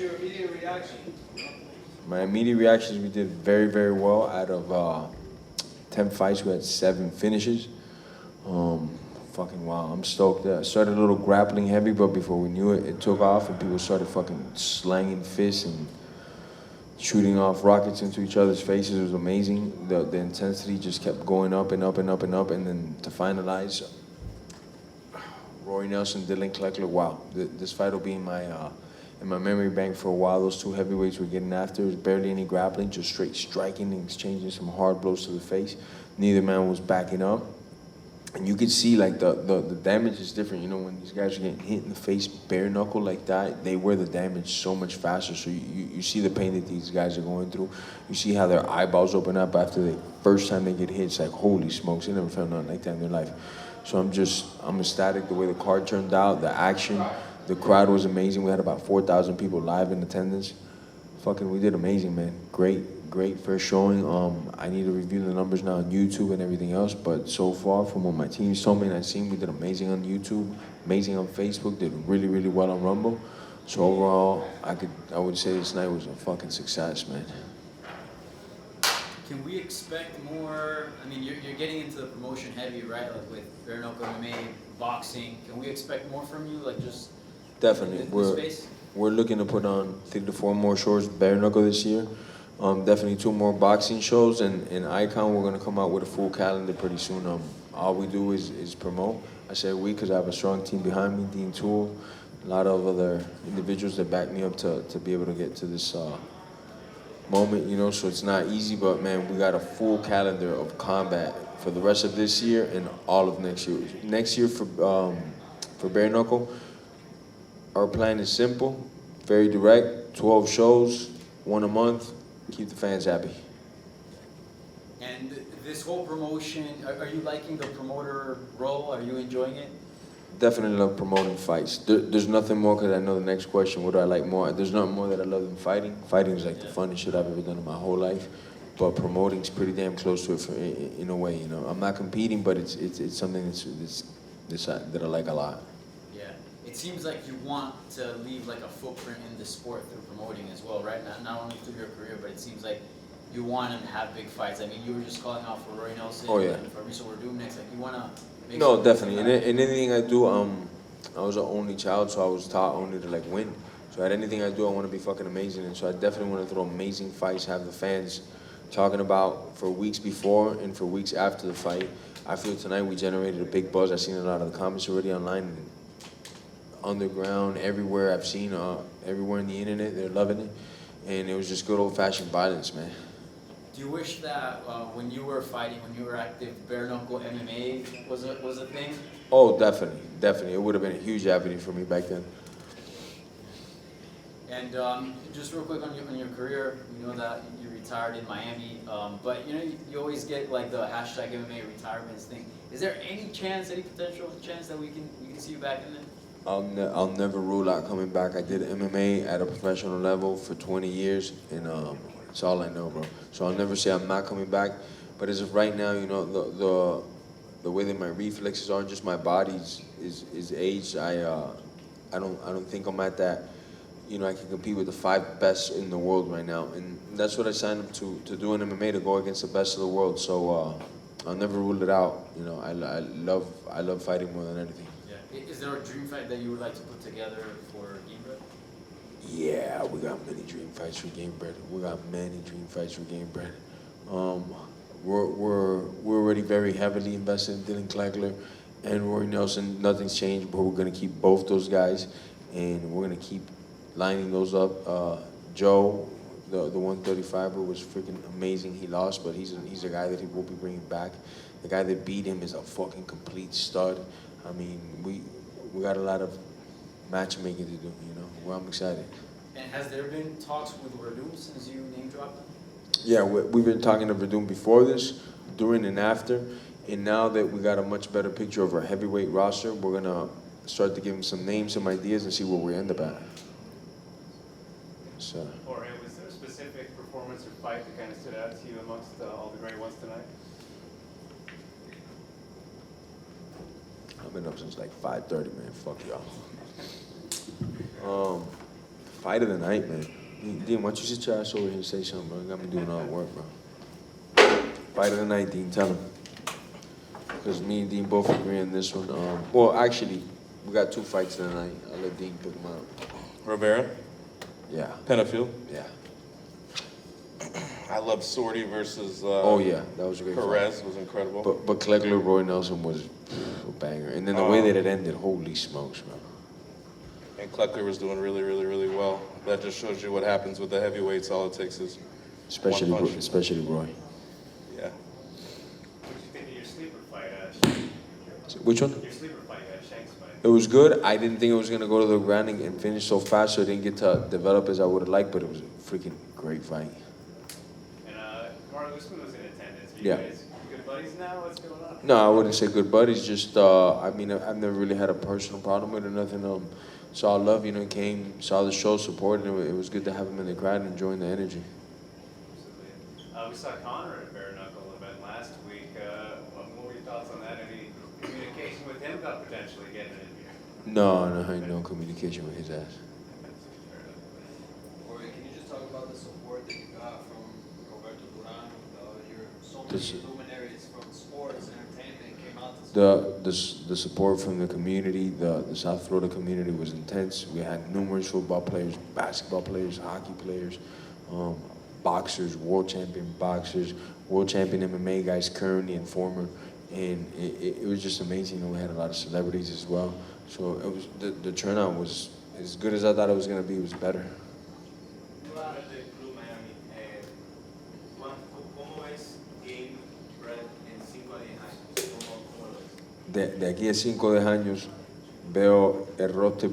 your immediate reaction? My immediate reaction is we did very, very well. Out of 10 fights, we had 7 finishes. Fucking wow, I'm stoked. I started a little grappling heavy, but before we knew it, it took off and people started fucking slanging fists and shooting off rockets into each other's faces. It was amazing. The intensity just kept going up and up and up and up. And then to finalize, Roy Nelson, Dylan Kleckler, wow. This fight will be in my memory bank for a while. Those two heavyweights were getting after. There's barely any grappling, just straight striking and exchanging some hard blows to the face. Neither man was backing up. And you could see like the damage is different. You know, when these guys are getting hit in the face bare knuckle like that, they wear the damage so much faster. So you see the pain that these guys are going through. You see how their eyeballs open up after the first time they get hit. It's like, holy smokes, they never felt nothing like that in their life. So I'm ecstatic the way the card turned out, the action, the crowd was amazing. We had about 4,000 people live in attendance. We did amazing, man. Great first showing. I need to review the numbers now on YouTube and everything else, but so far from what my team's told me and I've seen, we did amazing on YouTube, amazing on Facebook, did really, really well on Rumble. So overall, I would say this night was a fucking success, man. Can we expect more? I mean, you're getting into the promotion heavy, right? Like with bare knuckle MMA, boxing. Can we expect more from you? Like just definitely. We're looking to put on 3 to 4 more shows bare knuckle this year. Definitely 2 more boxing shows, and Icon, we're gonna come out with a full calendar pretty soon. All we do is promote. I say we because I have a strong team behind me, Dean Toole, a lot of other individuals that back me up to be able to get to this moment, you know, so it's not easy, but man, we got a full calendar of combat for the rest of this year and all of next year. Next year for bare knuckle, our plan is simple, very direct, 12 shows, 1 a month, keep the fans happy. And this whole promotion, are you liking the promoter role? Are you enjoying it? Definitely love promoting fights. There's nothing more, because I know the next question, what do I like more? There's nothing more that I love than fighting. Fighting is like the funnest shit I've ever done in my whole life. But promoting's pretty damn close to it in a way, you know. I'm not competing, but it's something that I like a lot. Yeah. It seems like you want to leave like a footprint in the sport through promoting as well, right? Not only through your career, but it seems like you want to have big fights. I mean, you were just calling out for Roy Nelson and Fabricio Werdum next. Like, you want to... No, definitely. And anything I do, I was an only child, so I was taught only to like win. So at anything I do, I want to be fucking amazing. And so I definitely want to throw amazing fights, have the fans talking about for weeks before and for weeks after the fight. I feel tonight we generated a big buzz. I've seen a lot of the comments already online, and underground, everywhere. I've seen everywhere in the internet, they're loving it. And it was just good old-fashioned violence, man. Do you wish that when you were fighting, when you were active, bare knuckle MMA was a thing? Oh, definitely. It would have been a huge avenue for me back then. And just real quick on your career, we know that you retired in Miami, but you know you always get like the hashtag MMA retirements thing. Is there any potential chance that we can see you back in there? I'll never rule out coming back. I did MMA at a professional level for 20 years, and that's all I know, bro. So I'll never say I'm not coming back. But as of right now, you know, the way that my reflexes are, just my body is aged. I don't think I'm at that. You know, I can compete with the 5 best in the world right now, and that's what I signed up to do in MMA, to go against the best of the world. So I'll never rule it out. You know, I love fighting more than anything. Yeah. Is there a dream fight that you would like to put together for Gamebred? Yeah, we got many dream fights for Gamebred. We're already very heavily invested in Dylan Kleckler and Roy Nelson. Nothing's changed, but we're gonna keep both those guys, and we're gonna keep lining those up. Joe, the 135er, was freaking amazing. He lost, but he's a guy that he will be bringing back. The guy that beat him is a fucking complete stud. I mean, we got a lot of matchmaking to do, you know. Well, I'm excited. And has there been talks with Werdum since you name dropped him? Yeah, we've been talking to Werdum before this, during and after, and now that we got a much better picture of our heavyweight roster, we're gonna start to give him some names, some ideas, and see where we end up at. So. Jorge, was there a specific performance or fight that kind of stood out to you amongst all the great ones tonight? I've been up since like 5:30, man. Fuck y'all. Fight of the night, man. Dean, why don't you sit your ass over here and say something, bro? You got me doing all the work, bro. Fight of the night, Dean, tell him. Because me and Dean both agree on this one. Well, actually, we got 2 fights tonight. I'll let Dean pick them out. Rivera, Yeah. Penfield. Yeah. I love Sorty versus Oh, yeah. That was a great Perez fight. was incredible. But Clegler, Roy Nelson was a banger. And then the way that it ended, holy smokes, bro. And Kleckler was doing really, really, really well. That just shows you what happens with the heavyweights. All it takes is Especially, one punch. especially Roy. Yeah. What did you think of your sleeper fight, Which one? Your sleeper fight, Shank's fight. It was good. I didn't think it was going to go to the ground and finish so fast, so it didn't get to develop as I would have liked, but it was a freaking great fight. And Mark Usman was in attendance. Are you Yeah. guys good buddies now? What's going on? No, I wouldn't say good buddies. Just, I mean, I've never really had a personal problem with it or nothing. Saw love, you know, came, saw the show, supported it. It was good to have him in the crowd and enjoying the energy. Absolutely. We saw Connor at a bare knuckle event last week. What were your thoughts on that? Any communication with him about potentially getting it in here? No, I had no communication with his ass. Jorge, can you just talk about the support that you got from Roberto Duran? So This- many luminaries from sports, entertainment came out to support. The support from the community, the South Florida community was intense. We had numerous football players, basketball players, hockey players, boxers, world champion boxers, world champion MMA guys, currently and former, and it was just amazing. You know, we had a lot of celebrities as well. So it was the turnout was as good as I thought it was gonna be. It was better. Tú hablas del Club Miami. ¿Cómo es Gamebred en 5 a 10 años? ¿Cómo lo ves? De aquí a 5 o 10 años veo el roster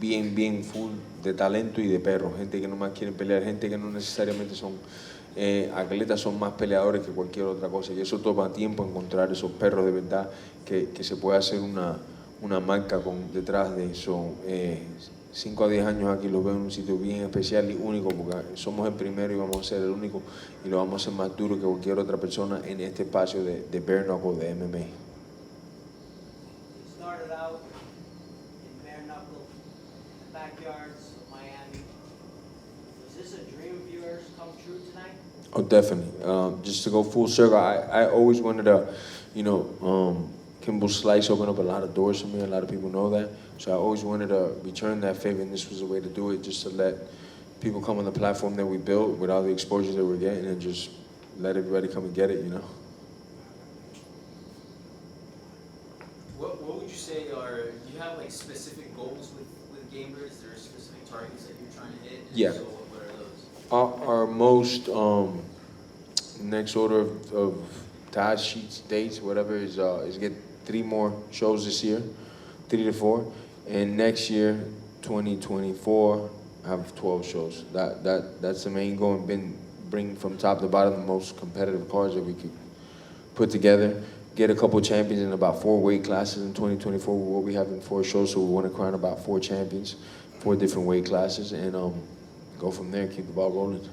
bien full de talento y de perros, gente que no más quiere pelear, gente que no necesariamente son atletas, son más peleadores que cualquier otra cosa, y eso toma tiempo encontrar esos perros de verdad que se puede hacer una marca detrás de eso. 5 a 10 años aquí los veo en un sitio bien especial y único, porque somos el primero y vamos a ser el único, y lo vamos a hacer más duro que cualquier otra persona en este espacio de bare knuckle, de MMA. You started out in bare knuckle, in the backyards of Miami. Was this a dream of yours come true tonight? Oh, definitely. Just to go full circle, I always wanted to, you know, Kimball Slice opened up a lot of doors for me. A lot of people know that. So I always wanted to return that favor, and this was a way to do it, just to let people come on the platform that we built with all the exposure that we're getting, and just let everybody come and get it, you know? What would you say are, do you have like specific goals with Gamebred? Is there specific targets that you're trying to hit? And Yeah. So what are those? Our most next order of task sheets, dates, whatever, is get 3 more shows this year, 3 to 4, and next year, 2024, I have 12 shows. That's the main goal, and bring from top to bottom the most competitive cards that we could put together. Get a couple champions in about 4 weight classes in 2024. We'll be having 4 shows, so we want to crown about 4 champions, 4 different weight classes, and go from there, keep the ball rolling.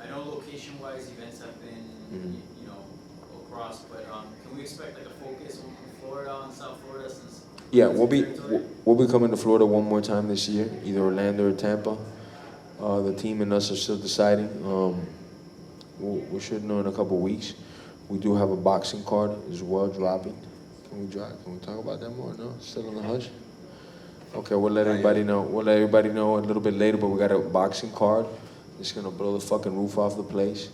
I know location-wise events have been, you know, across, but can we expect like a focus on Florida, on South Florida, since? Yeah, it's we'll your be territory? we'll be coming to Florida one more time this year, either Orlando or Tampa. The team and us are still deciding. We should know in a couple weeks. We do have a boxing card as well dropping. Can we talk about that more? No, still on the hush. Okay, we'll let everybody know. We'll let everybody know a little bit later. But we got a boxing card. It's gonna blow the fucking roof off the place.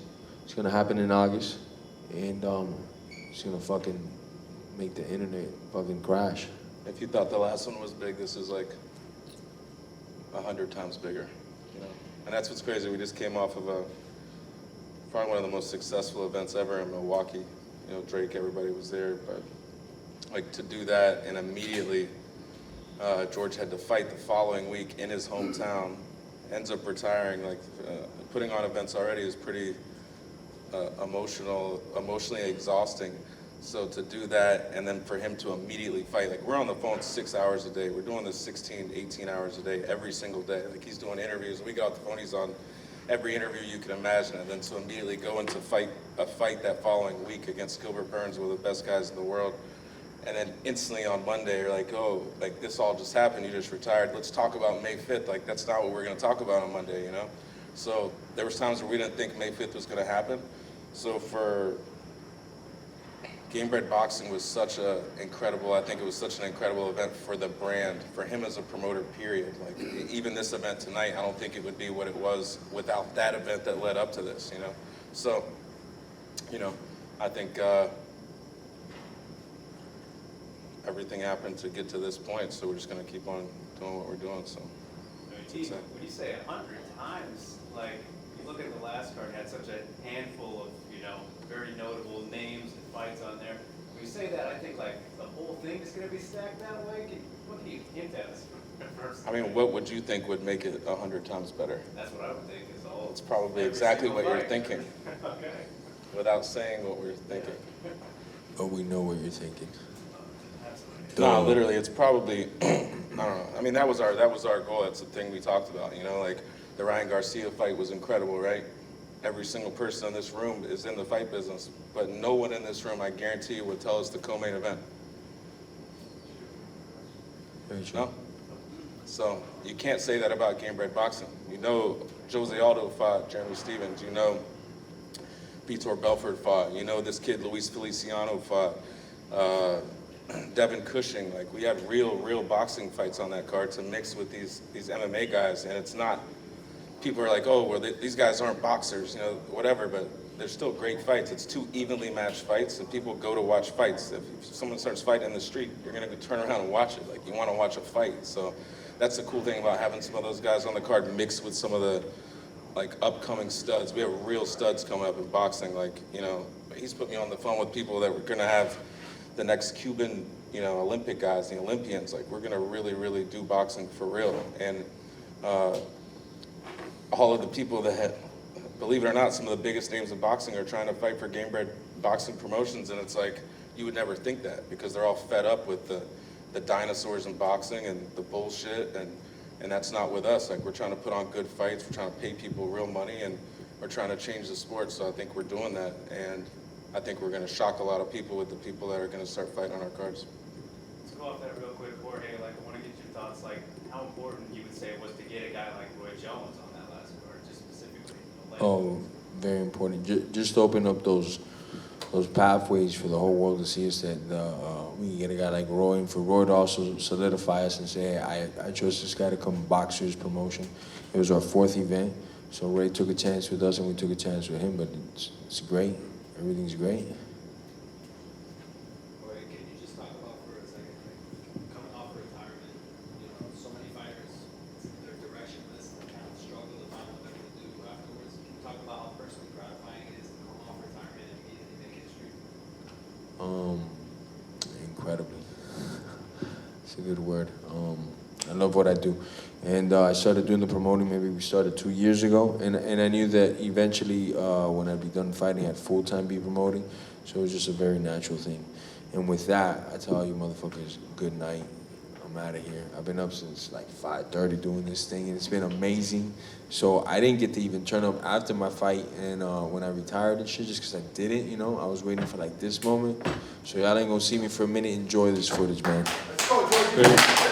It's gonna happen in August, and it's gonna fucking make the internet fucking crash. If you thought the last one was big, this is like 100 times bigger, you know. And that's what's crazy. We just came off of probably one of the most successful events ever in Milwaukee. You know, Drake, everybody was there, but like to do that and immediately George had to fight the following week in his hometown, ends up retiring. Like putting on events already is pretty emotionally exhausting. So to do that, and then for him to immediately fight, like we're on the phone 6 hours a day. We're doing this 16, 18 hours a day, every single day. Like he's doing interviews. We got off the phone, he's on every interview you can imagine. And then to immediately go into a fight that following week against Gilbert Burns, one of the best guys in the world, And then instantly on Monday, you're like, oh, like this all just happened, you just retired. Let's talk about May 5th. Like, that's not what we're gonna talk about on Monday, you know? So there was times where we didn't think May 5th was gonna happen. So for Gamebred Boxing was such a incredible, I think it was such an incredible event for the brand, for him as a promoter, period. Like, even this event tonight, I don't think it would be what it was without that event that led up to this, you know? So, you know, I think, everything happened to get to this point, so we're just gonna keep on doing what we're doing, so. When you say 100 times, like, you look at the last card, it had such a handful of, you know, very notable names and fights on there. When you say that, I think, like, the whole thing is gonna be stacked that way? What can you hint at us first? I mean, what would you think would make it 100 times better? That's what I would think is all. It's probably every exactly single what you're fight. tknow. Okay. Without saying what we're thinking. But we know what you're thinking. No, literally, it's probably, I don't know. I mean, that was our goal. That's the thing we talked about, you know, like the Ryan Garcia fight was incredible, right? Every single person in this room is in the fight business, but no one in this room, I guarantee you, would tell us the co-main event. Very true. No? So you can't say that about Gamebred Boxing. You know Jose Aldo fought Jeremy Stevens. You know Vitor Belfort fought. You know this kid Luis Feliciano fought. Devin Cushing. Like, we had real boxing fights on that card to mix with these MMA guys, and it's not. People are like, oh, well, these guys aren't boxers, you know, whatever, but they're still great fights. It's two evenly matched fights, and people go to watch fights. If someone starts fighting in the street, you're gonna go turn around and watch it. Like, you want to watch a fight. So that's the cool thing about having some of those guys on the card mixed with some of the like upcoming studs. We have real studs coming up in boxing. Like, you know, he's put me on the phone with people that we're gonna have the next Cuban, you know, Olympic guys, the Olympians. Like, we're gonna really do boxing for real. And all of the people that, believe it or not, some of the biggest names in boxing are trying to fight for Gamebred Boxing Promotions, and it's like, you would never think that, because they're all fed up with the dinosaurs in boxing and the bullshit, and that's not with us. Like, we're trying to put on good fights, we're trying to pay people real money, and we're trying to change the sport, so I think we're doing that, and I think we're gonna shock a lot of people with the people that are gonna start fighting on our cards. Let's go off that real quick, Jorge. Like, I want to get your thoughts, like, how important you would say it was to get a guy like Roy Jones on that last card, just specifically. Like, Oh, very important. Just to open up those pathways for the whole world to see us, that we can get a guy like Roy, and for Roy to also solidify us and say, hey, I chose this guy to come boxers promotion. It was our 4th event, so Ray took a chance with us and we took a chance with him, but it's great. Everything's great. Jorge, can you just talk about for a second, like, coming off retirement, you know, so many fighters, they're directionless, they kind of struggle to find what they're going to do afterwards. Can you talk about how personally gratifying it is to come off retirement and immediately make history? Incredibly. It's a good word. I love what I do. And I started doing the promoting, maybe we started 2 years ago, and I knew that eventually when I'd be done fighting, I'd full-time be promoting, so it was just a very natural thing. And with that, I tell you motherfuckers, good night. I'm out of here. I've been up since like 5:30 doing this thing, and it's been amazing. So I didn't get to even turn up after my fight, and when I retired and shit, just because I didn't, you know, I was waiting for like this moment. So y'all ain't gonna see me for a minute. Enjoy this footage, man. Let's go, Jorge.